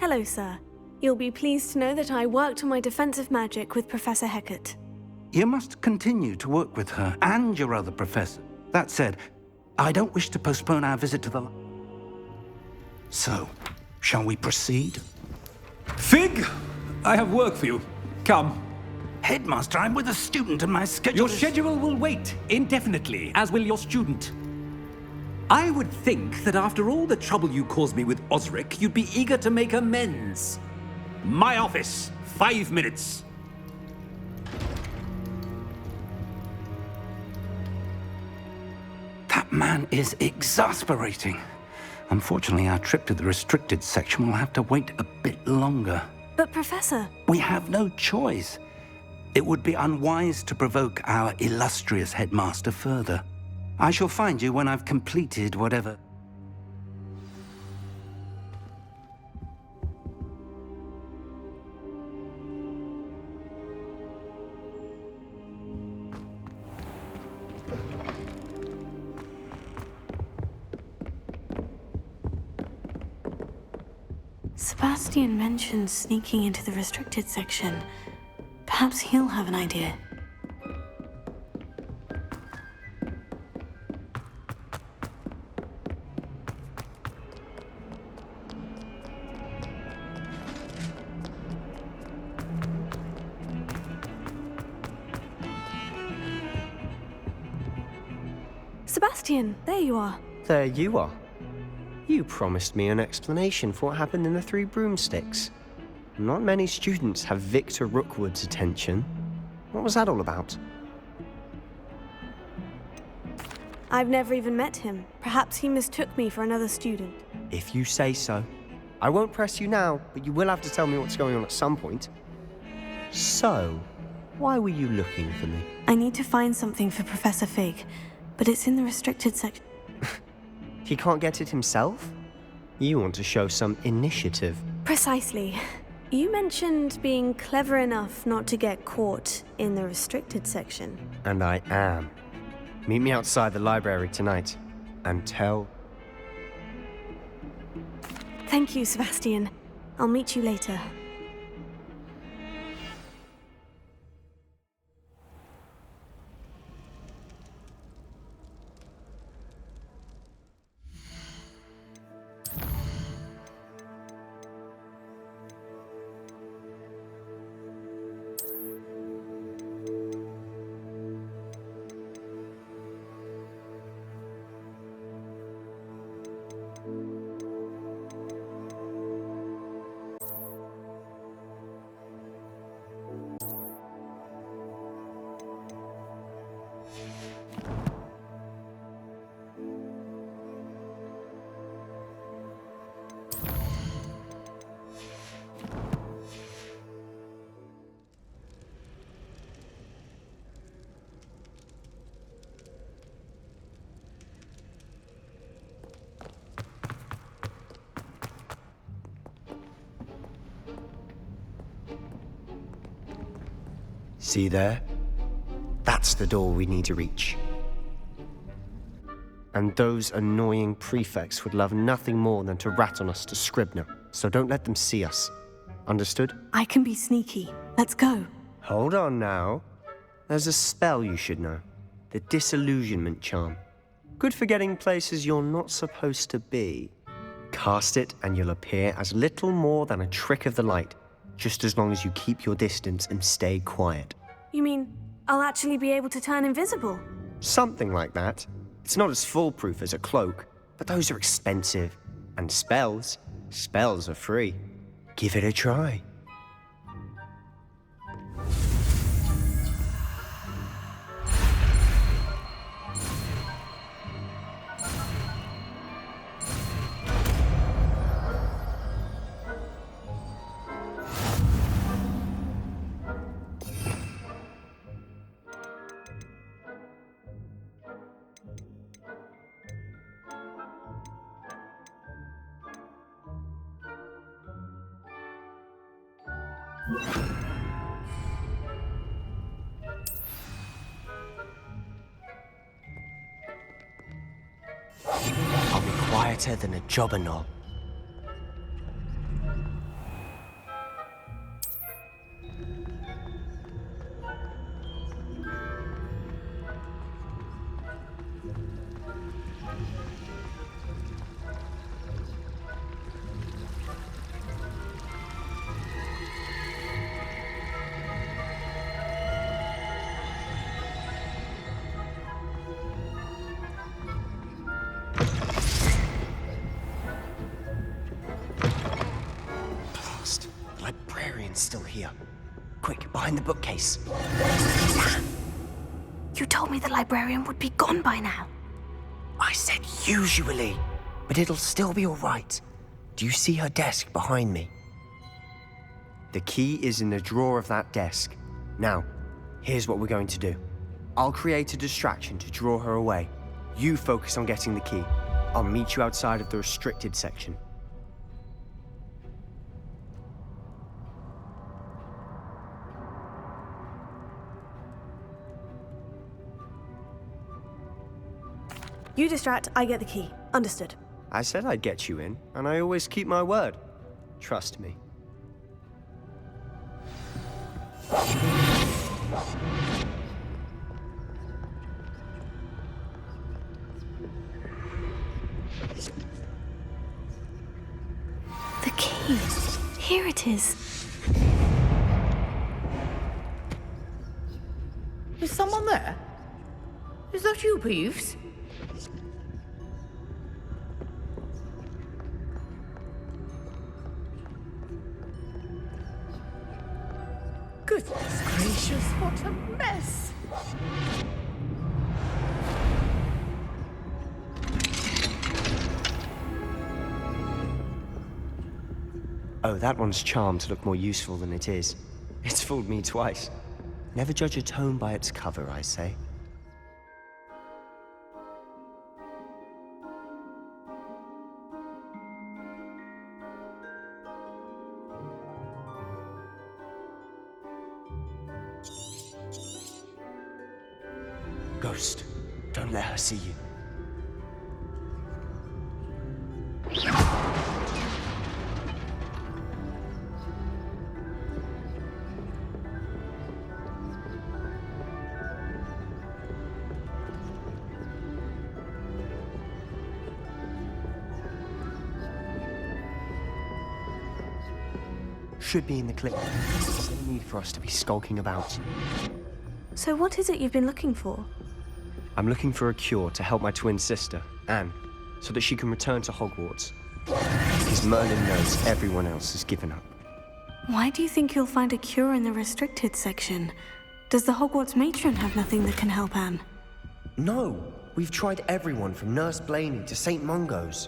Hello, sir. You'll be pleased to know that I worked on my defensive magic with Professor Hecat. You must continue to work with her and your other professor. That said, I don't wish to postpone our visit to the... So, shall we proceed? Fig! I have work for you. Come. Headmaster, I'm with a student and my schedule Your schedule will wait indefinitely, as will your student. I would think that after all the trouble you caused me with Osric, you'd be eager to make amends. My office, 5 minutes. That man is exasperating. Unfortunately, our trip to the restricted section will have to wait a bit longer. But, Professor... We have no choice. It would be unwise to provoke our illustrious headmaster further. I shall find you when I've completed whatever... Sebastian mentioned sneaking into the restricted section. Perhaps he'll have an idea. Sebastian, there you are. There you are. You promised me an explanation for what happened in the Three Broomsticks. Not many students have Victor Rookwood's attention. What was that all about? I've never even met him. Perhaps he mistook me for another student. If you say so. I won't press you now, but you will have to tell me what's going on at some point. So, why were you looking for me? I need to find something for Professor Fig, but it's in the restricted section. He can't get it himself? You want to show some initiative. Precisely. You mentioned being clever enough not to get caught in the restricted section. And I am. Meet me outside the library tonight, and tell... Thank you, Sebastian. I'll meet you later. See there? That's the door we need to reach. And those annoying prefects would love nothing more than to rat on us to Scribner, so don't let them see us. Understood? I can be sneaky. Let's go. Hold on now. There's a spell you should know. The Disillusionment Charm. Good for getting places you're not supposed to be. Cast it and you'll appear as little more than a trick of the light, just as long as you keep your distance and stay quiet. You mean I'll actually be able to turn invisible? Something like that. It's not as foolproof as a cloak, but those are expensive. And spells are free. Give it a try. I'll be quieter than a jobberknoll. librarian's still here. Quick, behind the bookcase. You told me the librarian would be gone by now. I said usually, but it'll still be all right. Do you see her desk behind me? The key is in the drawer of that desk. Now, here's what we're going to do. I'll create a distraction to draw her away. You focus on getting the key. I'll meet you outside of the restricted section. You distract, I get the key. Understood. I said I'd get you in, and I always keep my word. Trust me. The key. Here it is. Is someone there? Is that you, Peeves? Goodness gracious, what a mess! Oh, that one's charmed to look more useful than it is. It's fooled me twice. Never judge a tome by its cover, I say. Ghost, don't let her see you. Should be in the clip. There's no need for us to be skulking about. So what is it you've been looking for? I'm looking for a cure to help my twin sister, Anne, so that she can return to Hogwarts. Because Merlin knows everyone else has given up. Why do you think you'll find a cure in the restricted section? Does the Hogwarts matron have nothing that can help Anne? No, we've tried everyone from Nurse Blaney to St. Mungo's.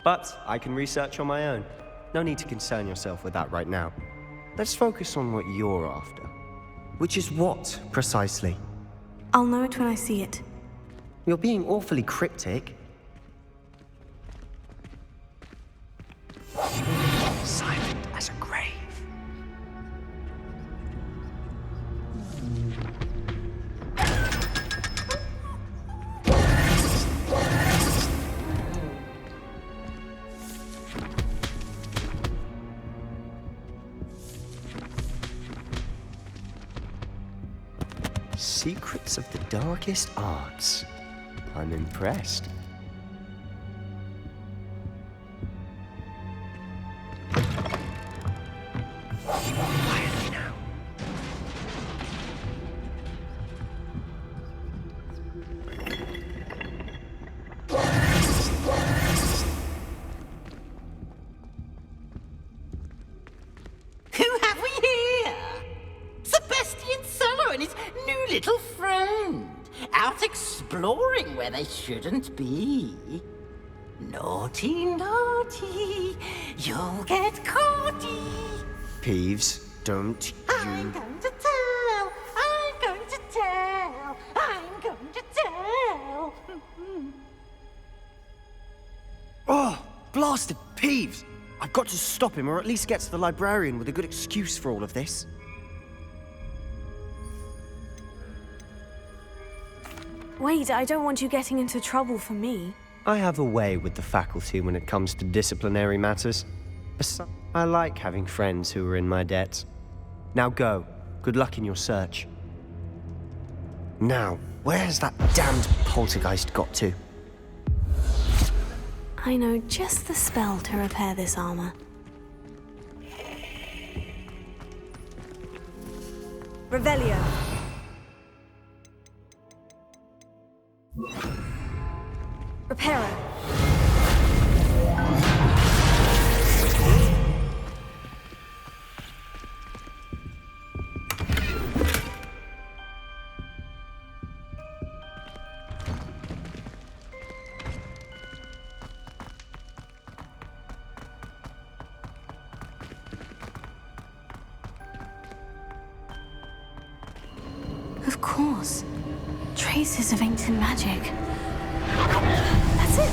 But I can research on my own. No need to concern yourself with that right now. Let's focus on what you're after. Which is what, precisely? I'll know it when I see it. You're being awfully cryptic. Silent as a grave. Secrets of the darkest arts. I'm impressed. Quietly now. Who have we here? Sebastian Sallow and his new little friend, out exploring where they shouldn't be. Naughty, naughty, you'll get caughty. Peeves, don't I'm you... going to tell, I'm going to tell, I'm going to tell. Oh, blasted Peeves! I've got to stop him, or at least get to the librarian with a good excuse for all of this. Wait, I don't want you getting into trouble for me. I have a way with the faculty when it comes to disciplinary matters. Besides, I like having friends who are in my debt. Now go. Good luck in your search. Now, where's that damned poltergeist got to? I know just the spell to repair this armor. Revelio. Reparo. course. Traces of ancient magic. That's it.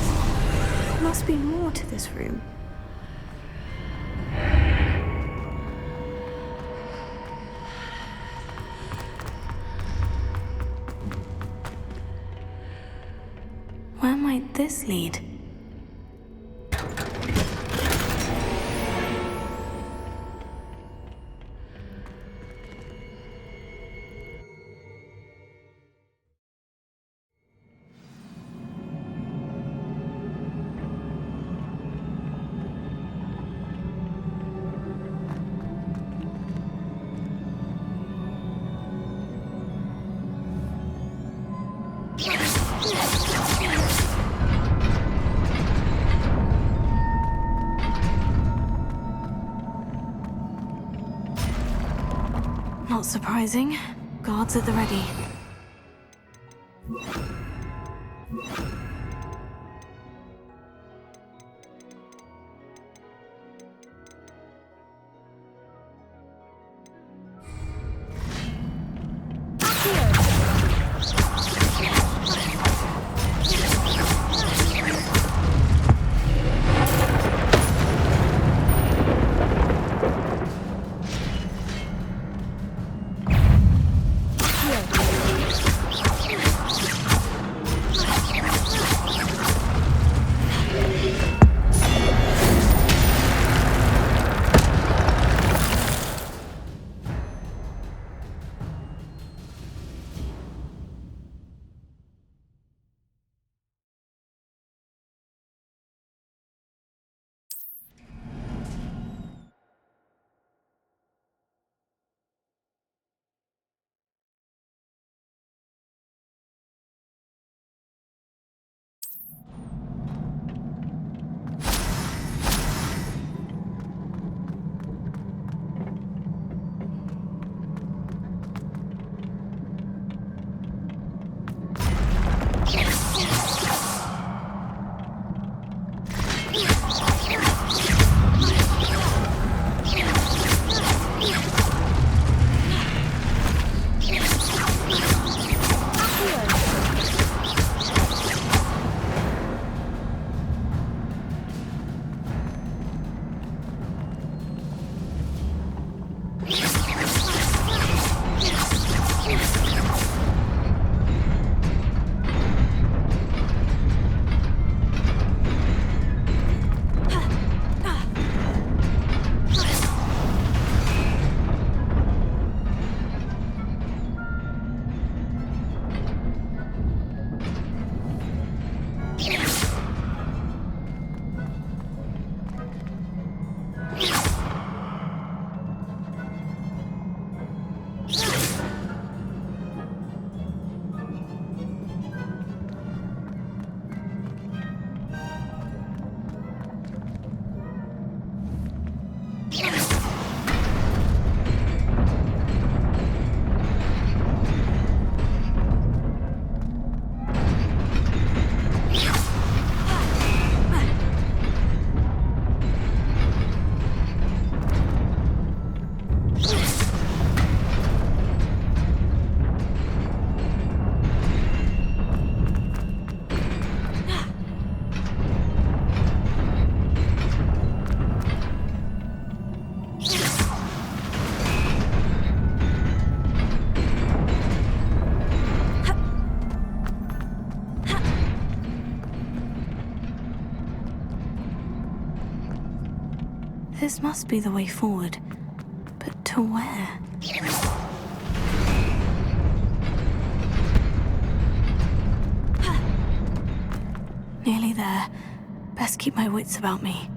There must be more to this room. Where might this lead? Not surprising. Guards at the ready. This must be the way forward. But to where? Nearly there. Best keep my wits about me.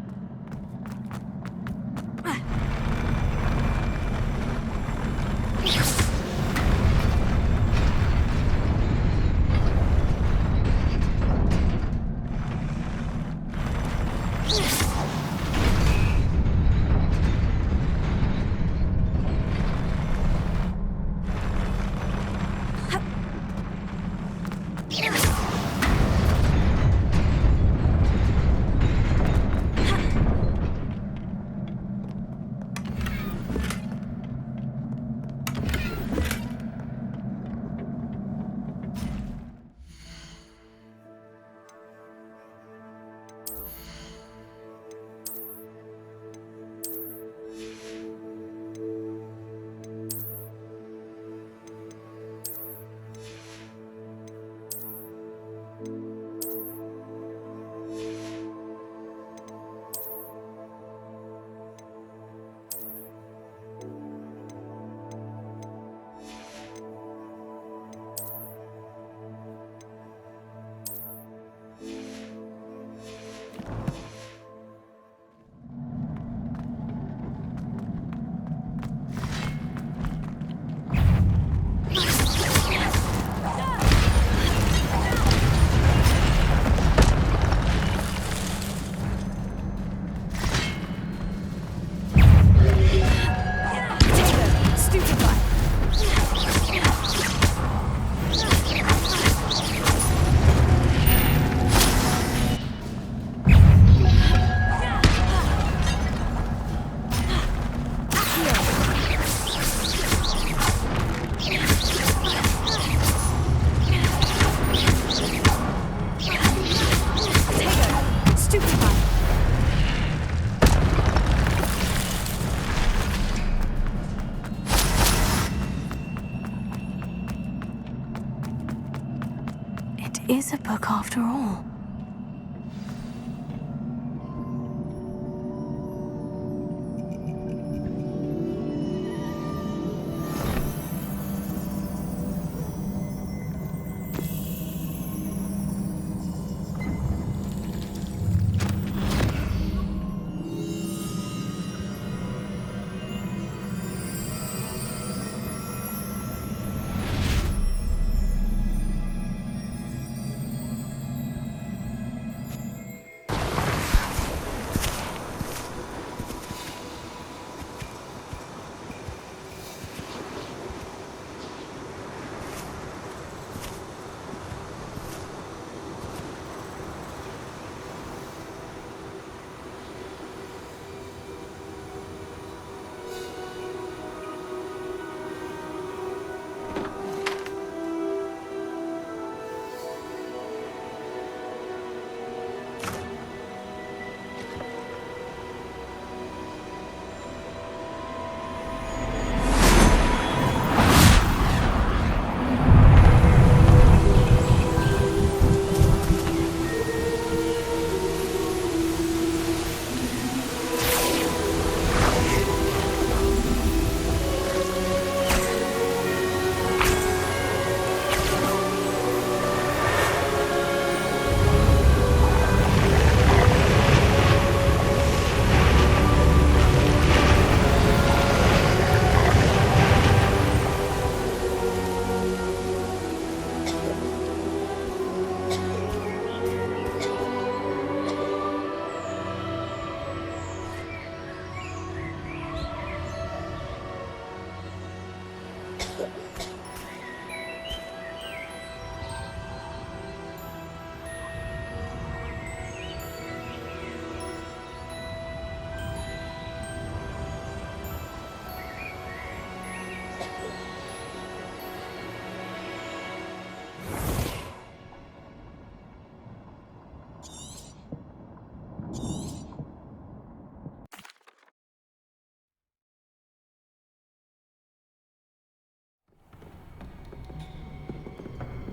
work after all.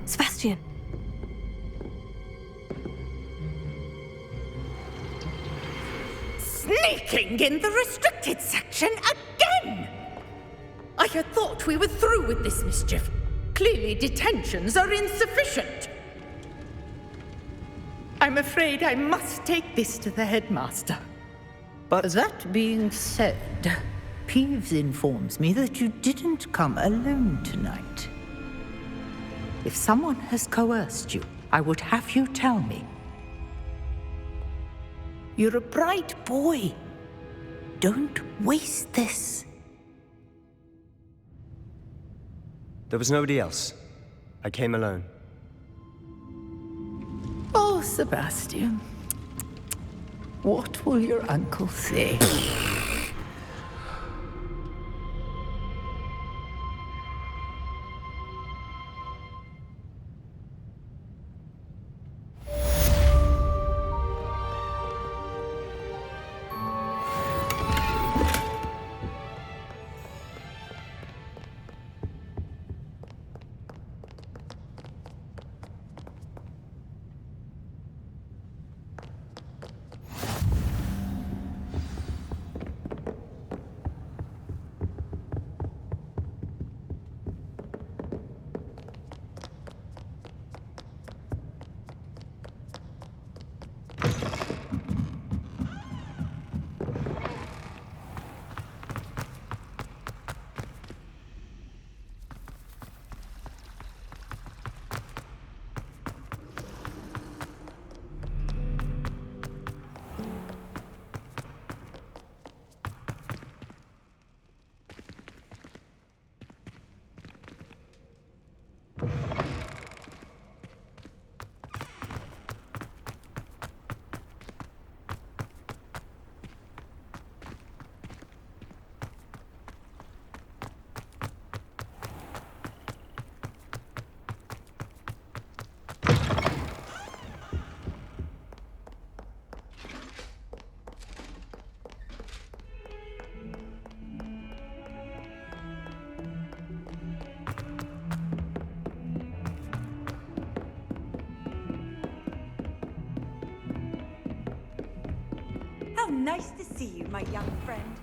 Sebastian. Sneaking in the restricted section again! I had thought we were through with this mischief. Clearly detentions are insufficient. I'm afraid I must take this to the headmaster. But That being said, Peeves informs me that you didn't come alone tonight. If someone has coerced you, I would have you tell me. You're a bright boy. Don't waste this. there was nobody else. I came alone. Oh, Sebastian. What will your uncle say? How nice to see you, my young friend.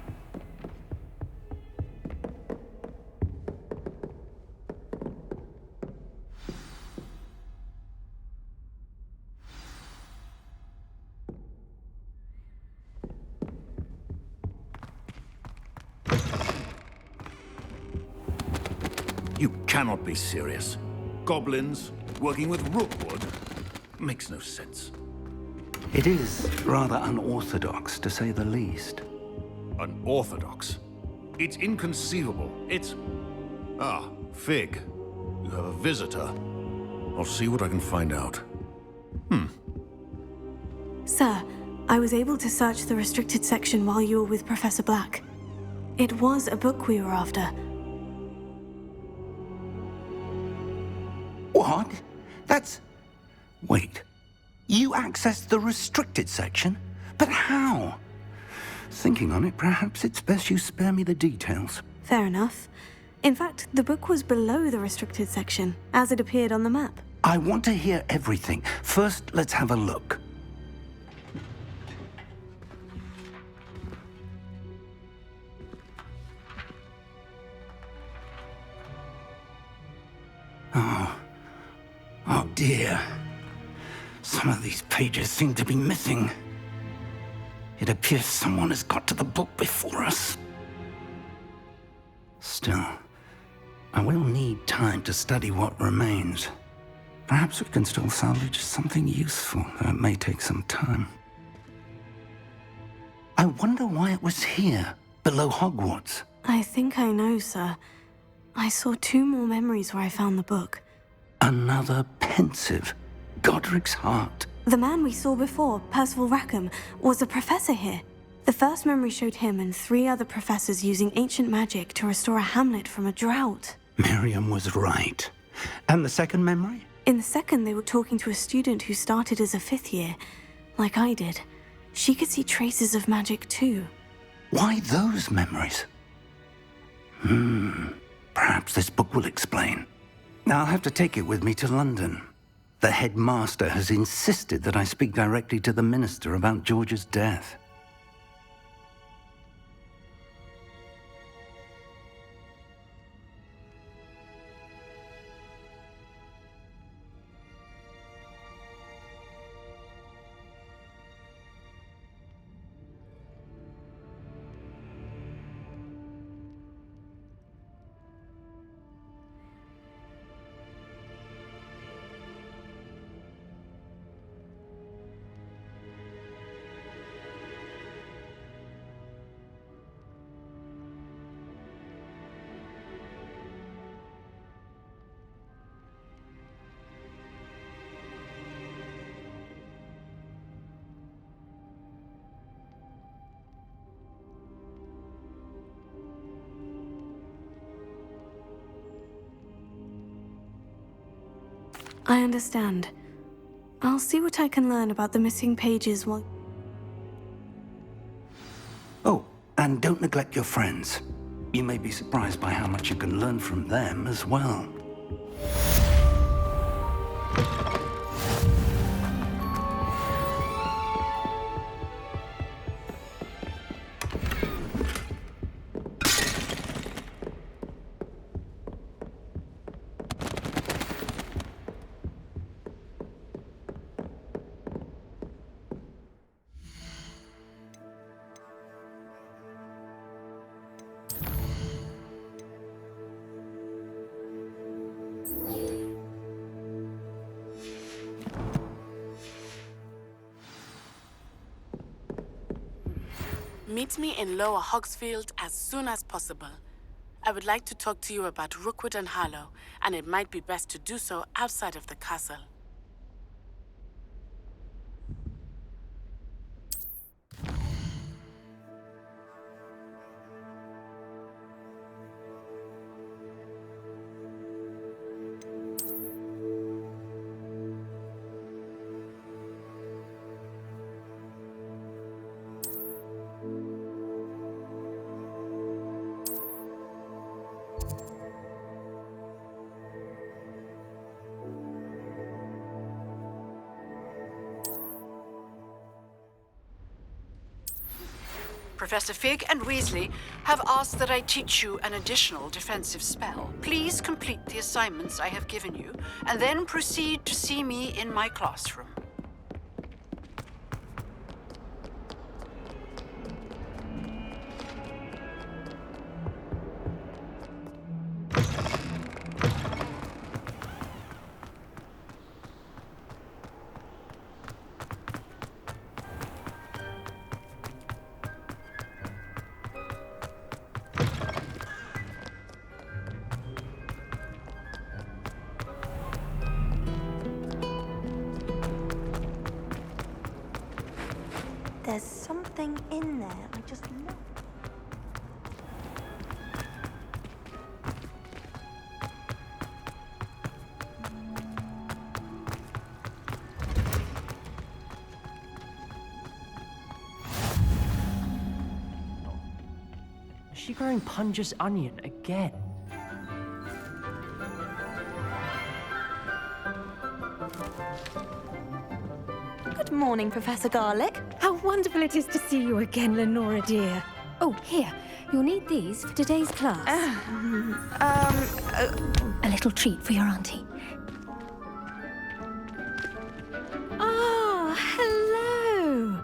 You cannot be serious. Goblins working with Rookwood makes no sense. It is rather unorthodox, to say the least. Unorthodox? It's inconceivable. It's... Ah, Fig. You have a visitor. I'll see what I can find out. Sir, I was able to search the restricted section while you were with Professor Black. It was a book we were after. What? That's... Wait. You accessed the restricted section? But how? Thinking on it, perhaps it's best you spare me the details. Fair enough. In fact, the book was below the restricted section, as it appeared on the map. I want to hear everything. First, let's have a look. Oh dear. Some of these pages seem to be missing. It appears someone has got to the book before us. Still, I will need time to study what remains. Perhaps we can still salvage something useful, though it may take some time. I wonder why it was here, below Hogwarts. I think I know, sir. I saw 2 more memories where I found the book. Another pensive. Godric's heart. The man we saw before, Percival Rackham, was a professor here. The first memory showed him and 3 other professors using ancient magic to restore a hamlet from a drought. Miriam was right. And the second memory? In the second, they were talking to a student who started as a 5th year, like I did. She could see traces of magic too. Why those memories? Perhaps this book will explain. I'll have to take it with me to London. The headmaster has insisted that I speak directly to the minister about George's death. I understand. I'll see what I can learn about the missing pages while... Oh, and don't neglect your friends. You may be surprised by how much you can learn from them as well. Meet me in Lower Hogsfield as soon as possible. I would like to talk to you about Rookwood and Harlow, and it might be best to do so outside of the castle. Professor Fig and Weasley have asked that I teach you an additional defensive spell. Please complete the assignments I have given you, and then proceed to see me in my classroom. There's something in there. I just love. Is she growing Punja's onion again? Good morning, Professor Garlick. How wonderful it is to see you again, Lenora dear. Oh, here. You'll need these for today's class. A little treat for your auntie. Oh, hello.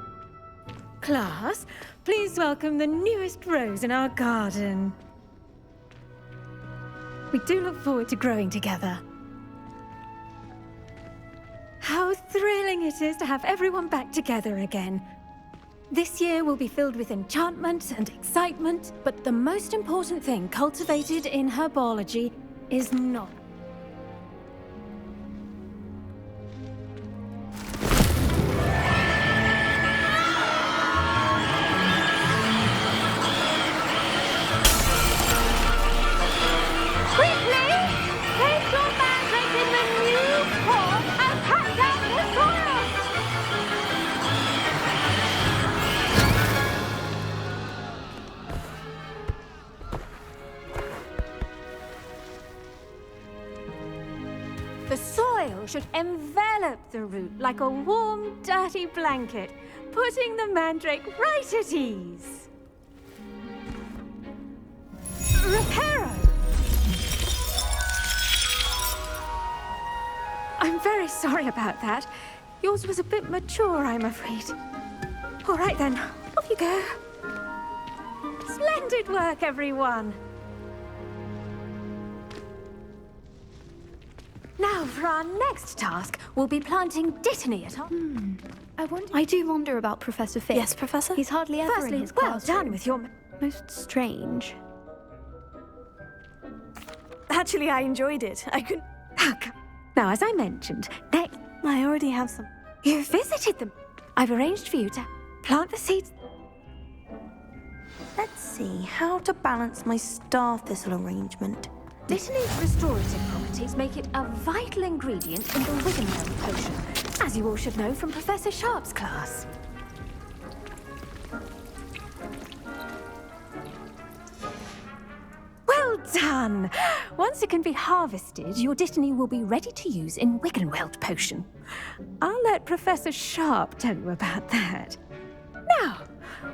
Class, please welcome the newest rose in our garden. We do look forward to growing together. How thrilling it is to have everyone back together again. This year will be filled with enchantment and excitement, but the most important thing cultivated in herbology is knowledge. The soil should envelop the root like a warm, dirty blanket, putting the mandrake right at ease. Reparo! I'm very sorry about that. Yours was a bit mature, I'm afraid. All right then, off you go. Splendid work, everyone. Now, for our next task, we'll be planting Dittany at our... I do wonder about Professor Fig. Yes, Professor? He's hardly ever Firstly, in his well classroom. done with your... Most strange. Actually, I enjoyed it. I could... Now, as I mentioned, next... I already have some. You visited them. I've arranged for you to plant the seeds. Let's see, how to balance my star thistle arrangement. Dittany's restorative properties make it a vital ingredient in the Wiggenweld potion, as you all should know from Professor Sharp's class. Well done! Once it can be harvested, your Dittany will be ready to use in Wiggenweld potion. I'll let Professor Sharp tell you about that. Now,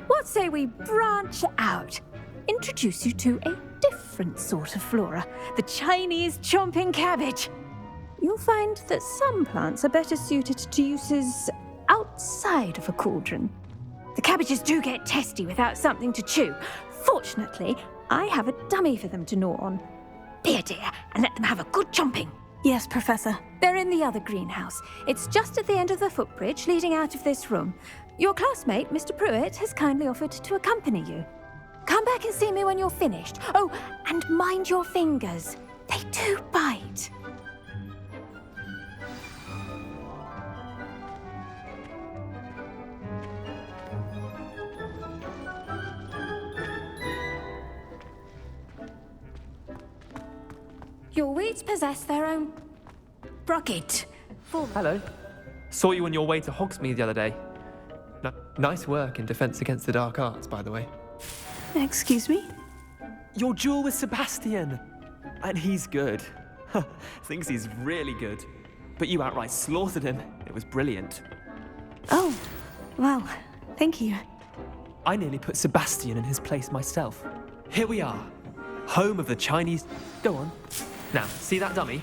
what say we branch out? Introduce you to a different sort of flora, the Chinese chomping cabbage. You'll find that some plants are better suited to uses outside of a cauldron. The cabbages do get testy without something to chew. Fortunately, I have a dummy for them to gnaw on. Be a dear and let them have a good chomping. Yes, Professor. They're in the other greenhouse. It's just at the end of the footbridge leading out of this room. Your classmate, Mr. Pruitt, has kindly offered to accompany you. Come back and see me when you're finished. Oh, and mind your fingers. They do bite. Your weeds possess their own rocket. Hello. Saw you on your way to Hogsmeade the other day. Nice work in Defense Against the Dark Arts, by the way. Excuse me? Your duel with Sebastian. And he's good. Thinks he's really good. But you outright slaughtered him. It was brilliant. Oh, well, thank you. I nearly put Sebastian in his place myself. Here we are, home of the Chinese... Go on. Now, see that dummy?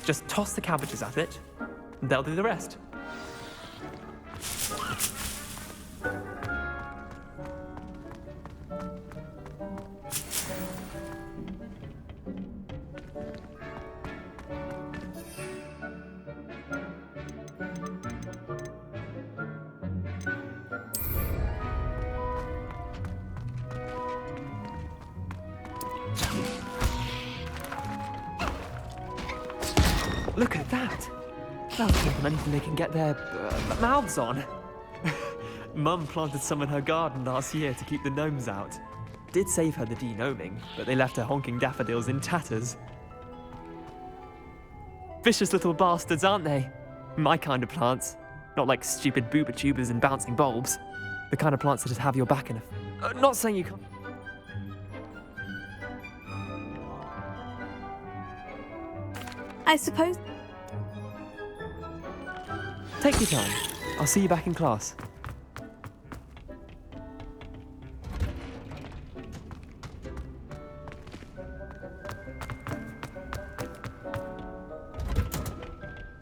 Just toss the cabbages at it, and they'll do the rest. Look at that! They'll take on anything they can get their mouths on. Mum planted some in her garden last year to keep the gnomes out. Did save her the de-gnoming, but they left her honking daffodils in tatters. Vicious little bastards, aren't they? My kind of plants. Not like stupid booba tubers and bouncing bulbs. The kind of plants that just have your back in a... not saying you can't... I suppose... Take your time. I'll see you back in class.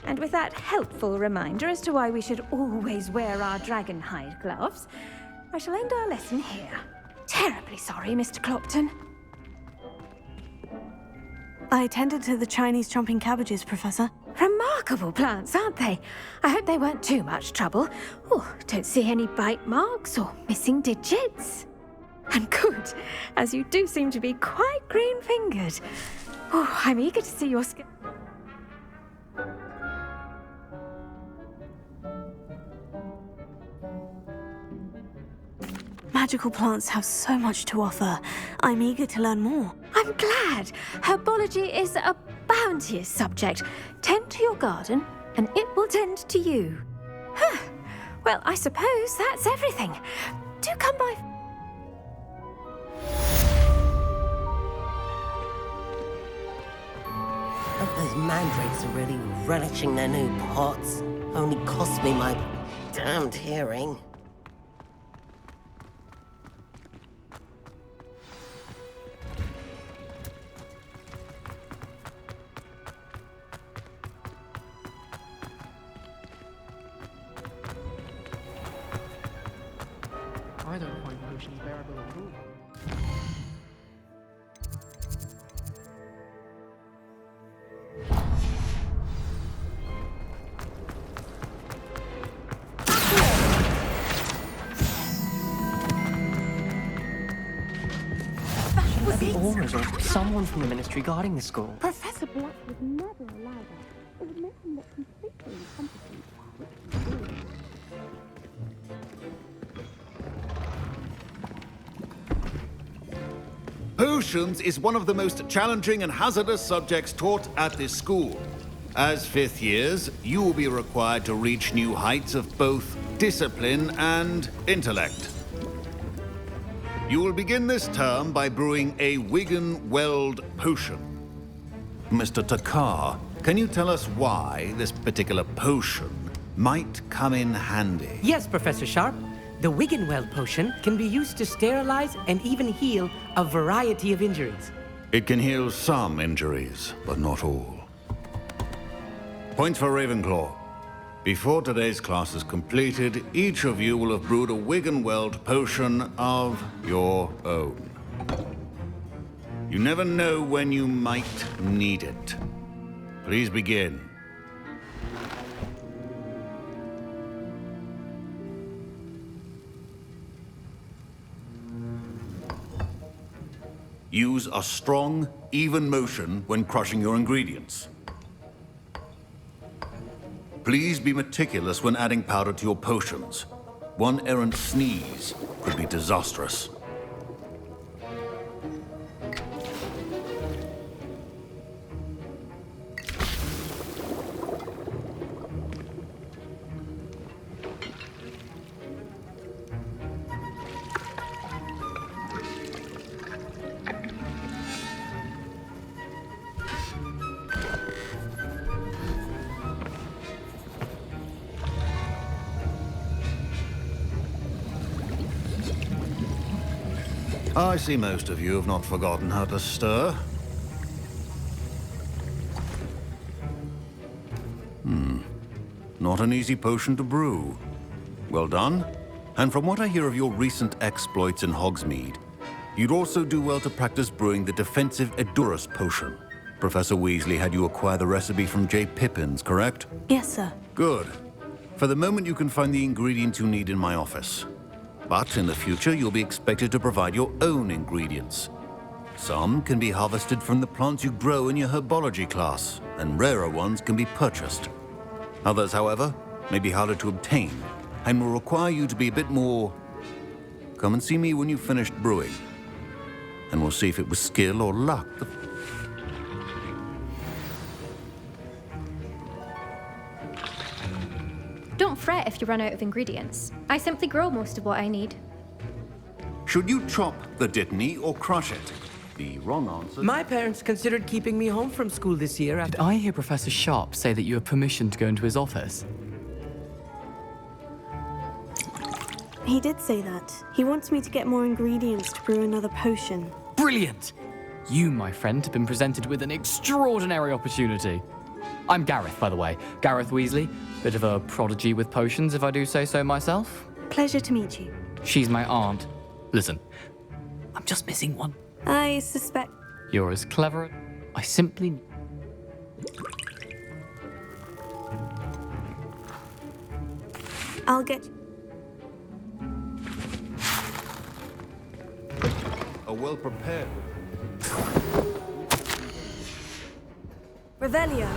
And with that helpful reminder as to why we should always wear our dragon hide gloves, I shall end our lesson here. Terribly sorry, Mr. Clopton. I tended to the Chinese chomping cabbages, Professor. Remarkable plants, aren't they? I hope they weren't too much trouble. Oh, don't see any bite marks or missing digits. And good, as you do seem to be quite green-fingered. Oh, I'm eager to see your skin. Magical plants have so much to offer. I'm eager to learn more. I'm glad. Herbology is a bounteous subject. Tend to your garden, and it will tend to you. Huh. Well, I suppose that's everything. Do come by. Hope those mandrakes are really relishing their new pots. Only cost me my damned hearing. I don't find potions bearable at all. Shouldn't there be aurors or someone from the ministry guarding the school? Professor Black would never allow that. It would make him look completely incompetent. Potions is one of the most challenging and hazardous subjects taught at this school. As fifth years, you will be required to reach new heights of both discipline and intellect. You will begin this term by brewing a Wigan-Weld potion. Mr. Takar, can you tell us why this particular potion might come in handy? Yes, Professor Sharp. The Wigan-Weld potion can be used to sterilize and even heal a variety of injuries. It can heal some injuries, but not all. Points for Ravenclaw. Before today's class is completed, each of you will have brewed a Wigan-Weld potion of your own. You never know when you might need it. Please begin. Use a strong, even motion when crushing your ingredients. Please be meticulous when adding powder to your potions. One errant sneeze could be disastrous. I see most of you have not forgotten how to stir. Not an easy potion to brew. Well done. And from what I hear of your recent exploits in Hogsmeade, you'd also do well to practice brewing the defensive Edurus potion. Professor Weasley had you acquire the recipe from J. Pippin's, correct? Yes, sir. Good. For the moment, you can find the ingredients you need in my office. But in the future, you'll be expected to provide your own ingredients. Some can be harvested from the plants you grow in your herbology class, and rarer ones can be purchased. Others, however, may be harder to obtain, and will require you to be a bit more... Come and see me when you've finished brewing, and we'll see if it was skill or luck. Don't fret if you run out of ingredients. I simply grow most of what I need. Should you chop the Dittany or crush it? The wrong answer... My parents considered keeping me home from school this year. Did I hear Professor Sharp say that you have permission to go into his office? He did say that. He wants me to get more ingredients to brew another potion. Brilliant! You, my friend, have been presented with an extraordinary opportunity. I'm Gareth, by the way. Gareth Weasley. Bit of a prodigy with potions, if I do say so myself. Pleasure to meet you. She's my aunt. Listen, I'm just missing one. I suspect... You're as clever. I simply... I'll get... A well-prepared... Revelio.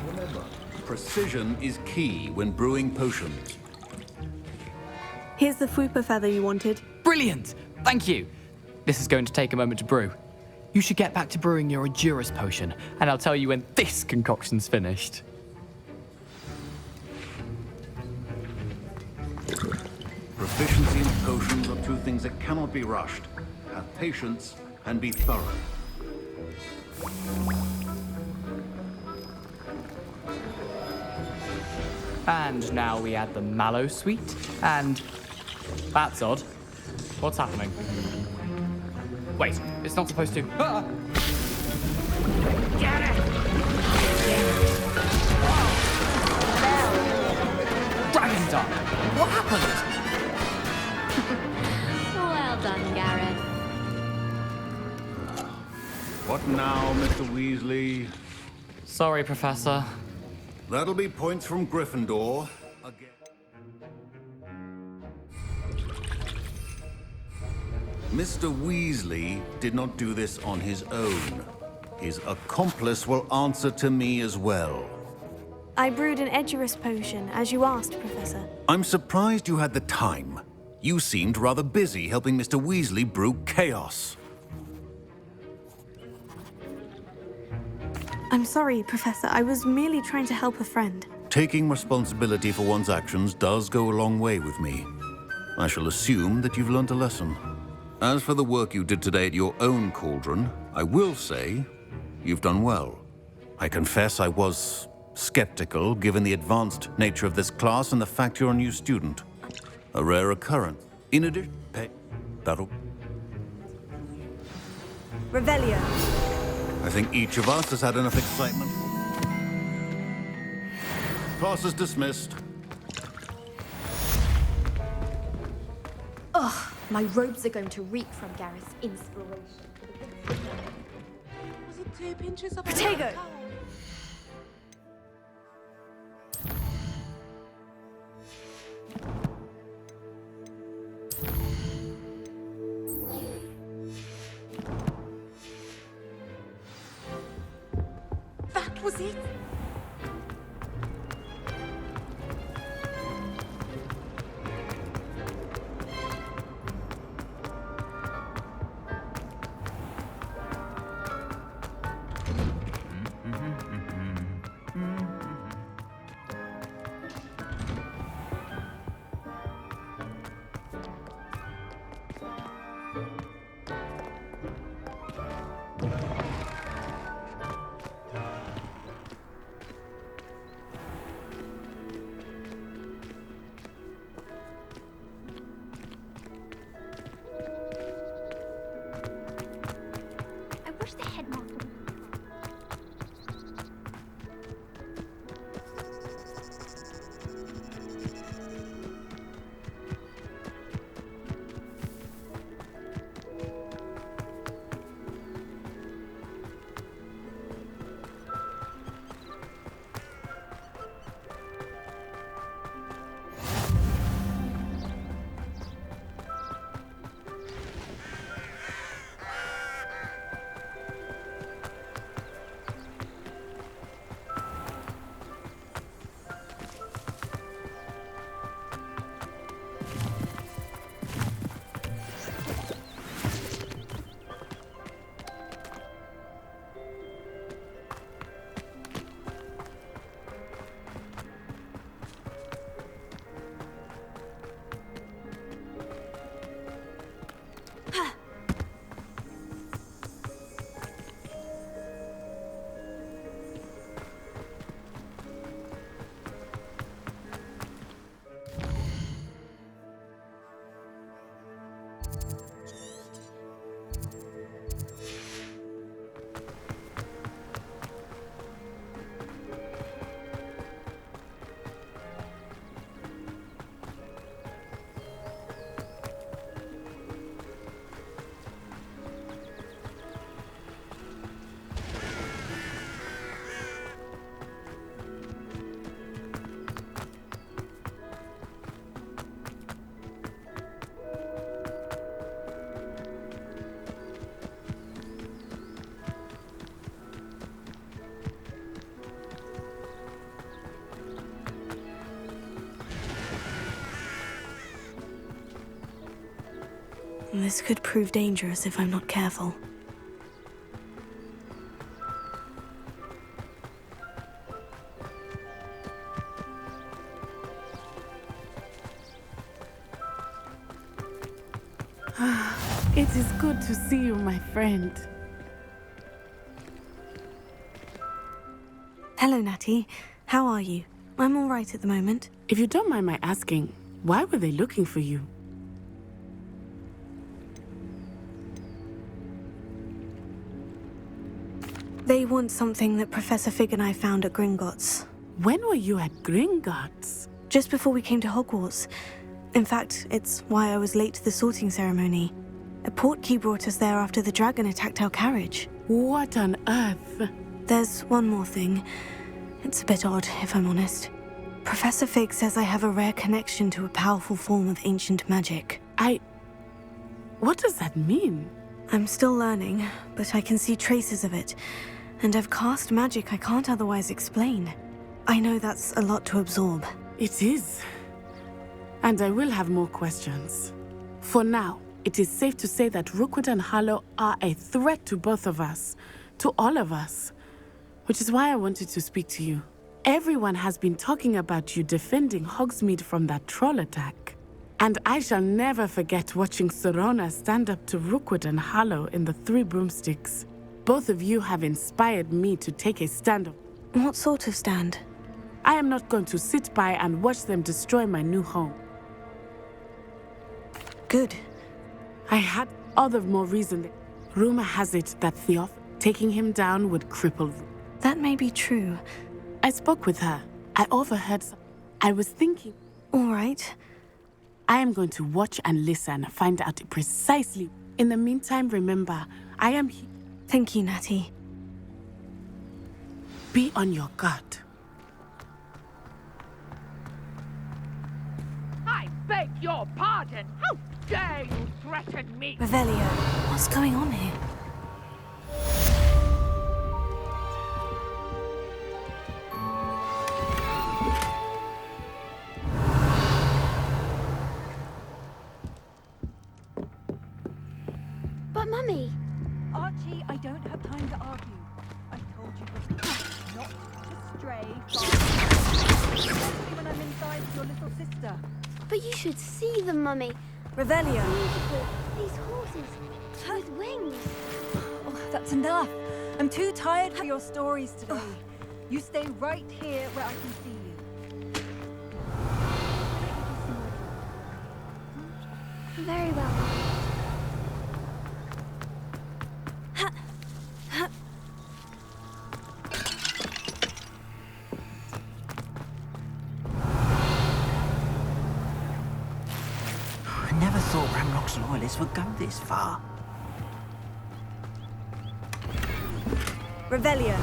Remember, precision is key when brewing potions. Here's the Fwooper feather you wanted. Brilliant! Thank you. This is going to take a moment to brew. You should get back to brewing your Edurus potion, and I'll tell you when this concoction's finished. Proficiency in potions are two things that cannot be rushed. Have patience and be thorough. And now we add the mallow sweet, and... That's odd. What's happening? Wait, it's not supposed to... Ah! Get it! Dragon Dart! What happened? Well done, Gareth. What now, Mr. Weasley? Sorry, Professor. That'll be points from Gryffindor. Again. Mr. Weasley did not do this on his own. His accomplice will answer to me as well. I brewed an Edurus potion, as you asked, Professor. I'm surprised you had the time. You seemed rather busy helping Mr. Weasley brew chaos. I'm sorry, Professor. I was merely trying to help a friend. Taking responsibility for one's actions does go a long way with me. I shall assume that you've learnt a lesson. As for the work you did today at your own cauldron, I will say you've done well. I confess I was skeptical given the advanced nature of this class and the fact you're a new student. A rare occurrence. In addition, that'll... Revelio. I think each of us has had enough excitement. Class is dismissed. Ugh, my robes are going to reek from Gareth's inspiration. Was it 2 pinches of Protego! That was it? This could prove dangerous if I'm not careful. It is good to see you, my friend. Hello, Natty. How are you? I'm all right at the moment. If you don't mind my asking, why were they looking for you? They want something that Professor Fig and I found at Gringotts. When were you at Gringotts? Just before we came to Hogwarts. In fact, it's why I was late to the sorting ceremony. A portkey brought us there after the dragon attacked our carriage. What on earth? There's one more thing. It's a bit odd, if I'm honest. Professor Fig says I have a rare connection to a powerful form of ancient magic. What does that mean? I'm still learning, but I can see traces of it. And I've cast magic I can't otherwise explain. I know that's a lot to absorb. It is. And I will have more questions. For now, it is safe to say that Rookwood and Harlow are a threat to both of us. To all of us. Which is why I wanted to speak to you. Everyone has been talking about you defending Hogsmeade from that troll attack. And I shall never forget watching Serona stand up to Rookwood and Harlow in the Three Broomsticks. Both of you have inspired me to take a stand. What sort of stand? I am not going to sit by and watch them destroy my new home. Good. I had all the more reason. Rumor has it that Theof taking him down would cripple. That may be true. I spoke with her. I overheard some. I was thinking. All right. I am going to watch and listen, find out precisely. In the meantime, remember, I am here. Thank you, Natty. Be on your guard. I beg your pardon. How dare you threaten me? Revelio, what's going on here? But Mummy! Archie, I don't have time to argue. I told you not to stray especially when I'm inside with your little sister. But you should see them, Mummy. Revelio! Beautiful. These horses with wings. Oh, that's enough. I'm too tired for your stories today. You stay right here where I can see you. Very well. I never thought Ramrock's loyalists would go this far. Revelio.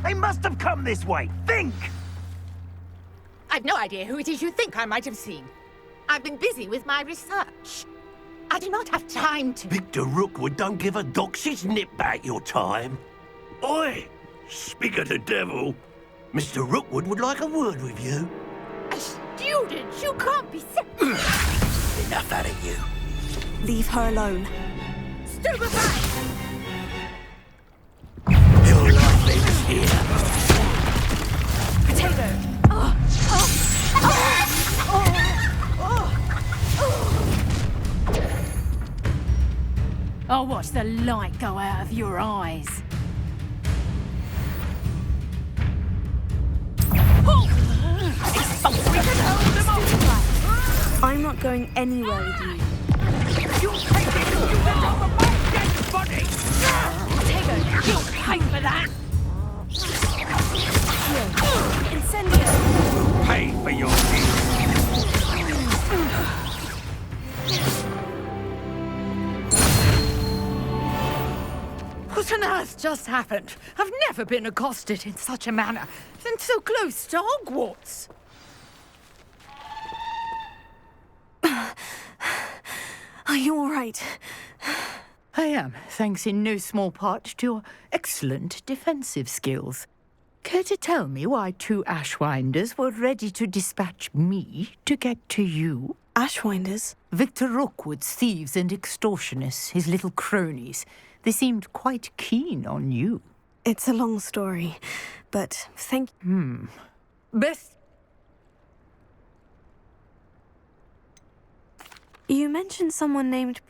They must have come this way. Think! I've no idea who it is you think I might have seen. I've been busy with my research. I do not have time to... Victor Rookwood don't give a doxy's nip back your time. Oi! Speak of the devil. Mr. Rookwood would like a word with you. A student? You can't be Enough out of you. Leave her alone. Stupefy! Your life ends here. Potato! I'll watch the light go out of your eyes. I'm not going anywhere with you. You'll pay for it! You let out of my dead body! Potato! You'll pay for that! Incendio! Pay for your sins. What on earth just happened? I've never been accosted in such a manner, and so close to Hogwarts. Are you all right? I am, thanks in no small part to your excellent defensive skills. Care to tell me why 2 Ashwinders were ready to dispatch me to get to you? Ashwinders? Victor Rookwood's thieves and extortionists, his little cronies. They seemed quite keen on you. It's a long story, but thank... Best... You mentioned someone named...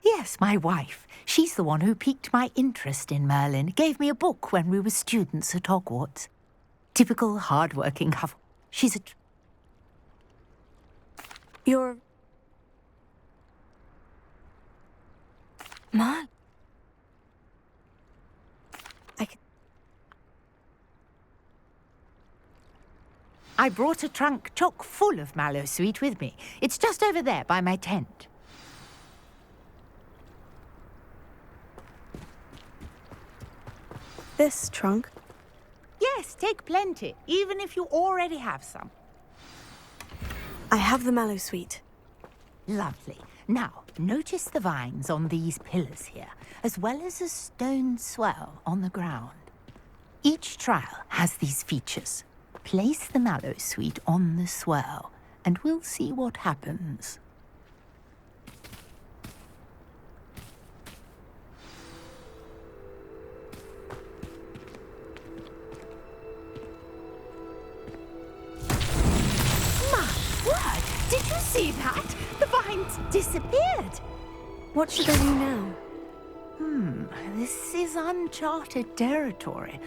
Yes, my wife. She's the one who piqued my interest in Merlin. Gave me a book when we were students at Hogwarts. Typical hard-working couple. She's a... You're... Merlin? I brought a trunk chock full of mallow sweet with me. It's just over there by my tent. This trunk? Yes, take plenty, even if you already have some. I have the mallow sweet. Lovely. Now, notice the vines on these pillars here, as well as a stone swell on the ground. Each trial has these features. Place the mallow sweet on the swell, and we'll see what happens. My word! Did you see that? The vines disappeared. What should I do now? This is uncharted territory.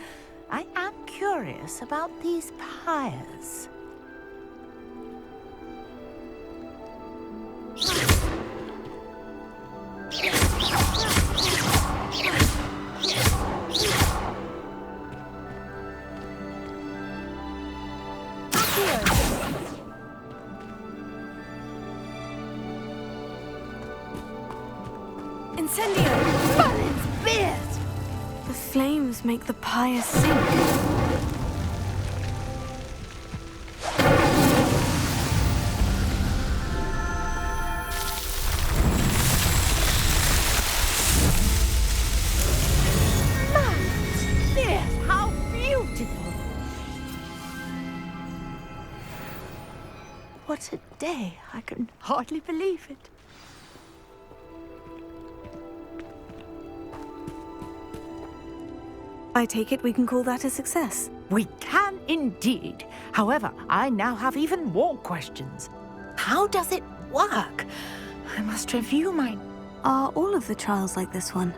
I am curious about these pyres. Incendio! Merlin's beard! The flames make the pyre sink. Yes, how beautiful! What a day! I can hardly believe it. I take it we can call that a success. We can indeed. However, I now have even more questions. How does it work? I must review my... Are all of the trials like this one?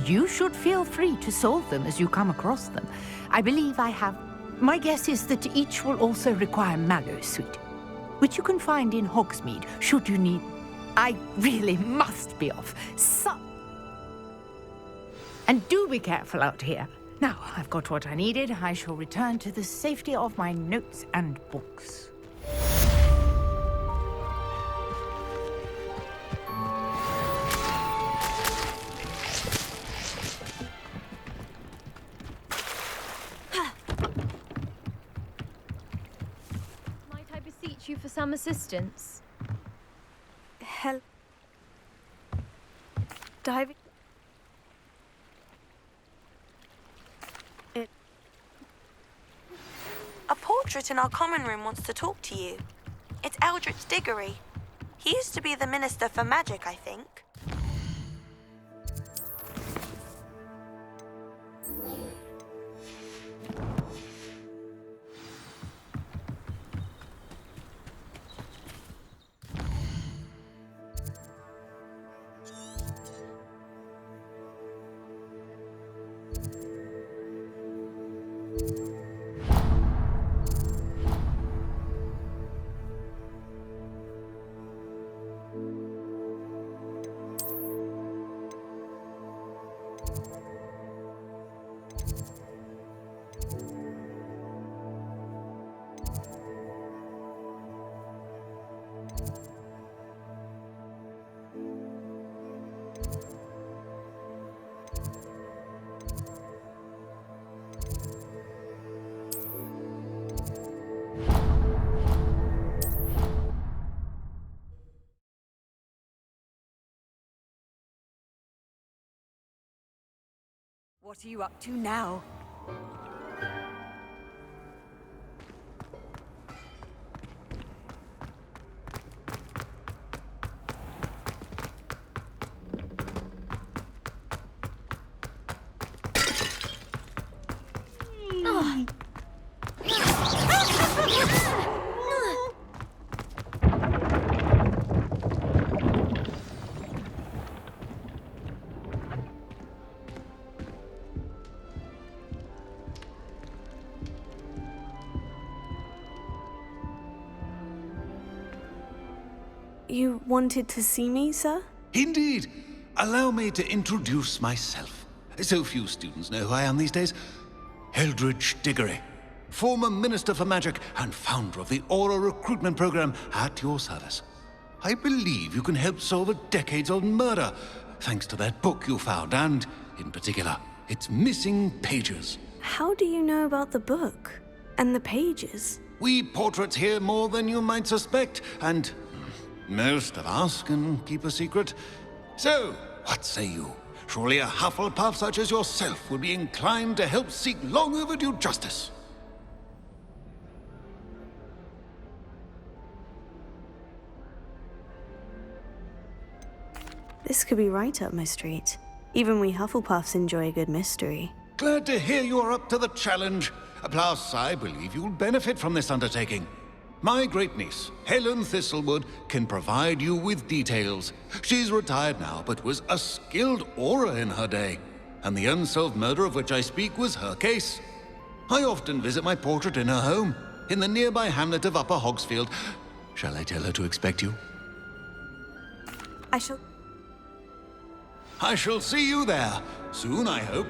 You should feel free to solve them as you come across them. I believe I have... My guess is that each will also require mallow sweet, which you can find in Hogsmeade, should you need... I really must be off. And do be careful out here. Now, I've got what I needed. I shall return to the safety of my notes and books. Might I beseech you for some assistance? Hell... Diving... portrait in our common room wants to talk to you. It's Eldritch Diggory. He used to be the Minister for Magic, I think. What are you up to now? You wanted to see me, sir? Indeed. Allow me to introduce myself. So few students know who I am these days. Eldritch Diggory, former Minister for Magic and founder of the Aura recruitment program, at your service. I believe you can help solve a decades-old murder, thanks to that book you found, and, in particular, its missing pages. How do you know about the book? And the pages? We portraits hear more than you might suspect, and most of us can keep a secret. So, what say you? Surely a Hufflepuff such as yourself would be inclined to help seek long overdue justice. This could be right up my street. Even we Hufflepuffs enjoy a good mystery. Glad to hear you are up to the challenge. Plus, I believe you'll benefit from this undertaking. My great-niece, Helen Thistlewood, can provide you with details. She's retired now, but was a skilled aura in her day. And the unsolved murder of which I speak was her case. I often visit my portrait in her home, in the nearby hamlet of Upper Hogsfield. Shall I tell her to expect you? I shall see you there. Soon, I hope.